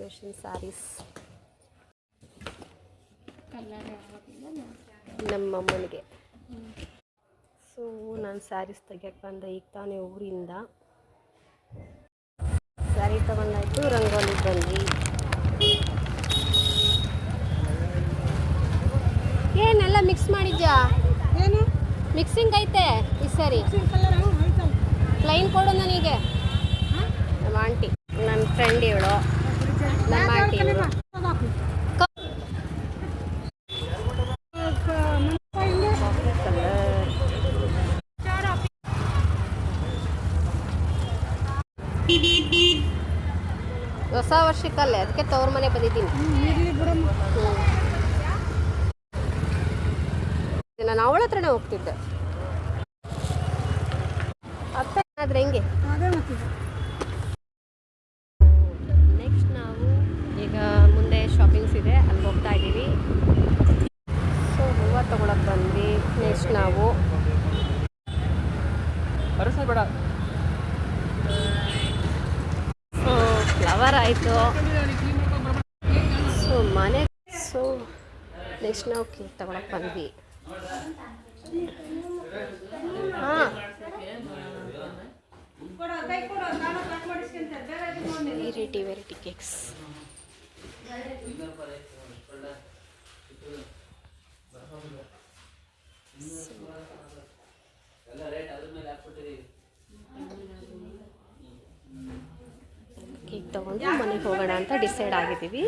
Combination saris ನಮ್ಮಮ್ಮನಿಗೆ. So ನಾನು ಸ್ಯಾರೀಸ್ ತೆಗಿಯಕ್ಕೆ ಬಂದೆ ಈಗ ತಾನೇ ಊರಿಂದ. ಸ್ಯಾರಿ ತಗೊಂಡಾಯ್ತು, ರಂಗೋಲಿ ಬಂದು ಏನೆಲ್ಲ ಮಿಕ್ಸ್ ಮಾಡಿದ್ಯಾ? ಏನು ಮಿಕ್ಸಿಂಗ್ ಐತೆ ಈ ಸರಿ? ಪ್ಲೈನ್ ಕೊಡು ನನಗೆ. ನಮ್ಮ ಆಂಟಿ, ನನ್ನ ಫ್ರೆಂಡ್ ಇವಳು, ನಮ್ಮ ಆಂಟಿ ಇವರು. ಹೊಸ ವರ್ಷಕ್ಕಲ್ಲೇ, ಅದಕ್ಕೆ ತವ್ರ ಮನೆ ಬಂದಿದ್ದೀನಿ. ನಾನು ಅವಳ ಹತ್ರನೇ ಹೋಗ್ತಿದ್ದೆ. ಅತ್ತೆ ಆದ್ರೆ ಹೆಂಗೆ? ನೆಕ್ಸ್ಟ್ ನಾವು ಈಗ ಮುಂದೆ ಶಾಪಿಂಗ್ಸ್ ಇದೆ, ಅಲ್ಲಿ ಹೋಗ್ತಾ ಇದ್ದೀವಿ. ಸೊ ಹೂವು ತಗೊಳಕ್ಕೆ ಬಂದ್ವಿ. ನೆಕ್ಸ್ಟ್ ನಾವು ಫ್ಲವರ್ ಆಯಿತು. ಸೊ ನೆಕ್ಸ್ಟ್ ನಾವು ಕೇಕ್ ತಗೊಳಕ್ಕೆ ಬಂದ್ವಿ. ಹಾಂ, ವೆರೈಟಿ ಕೇಕ್ಸ್. ಕೇಕ್ ತಗೊಂಡು ಮನೆಗೆ ಹೋಗೋಣ ಅಂತ ಡಿಸೈಡ್ ಆಗಿದ್ದೀವಿ.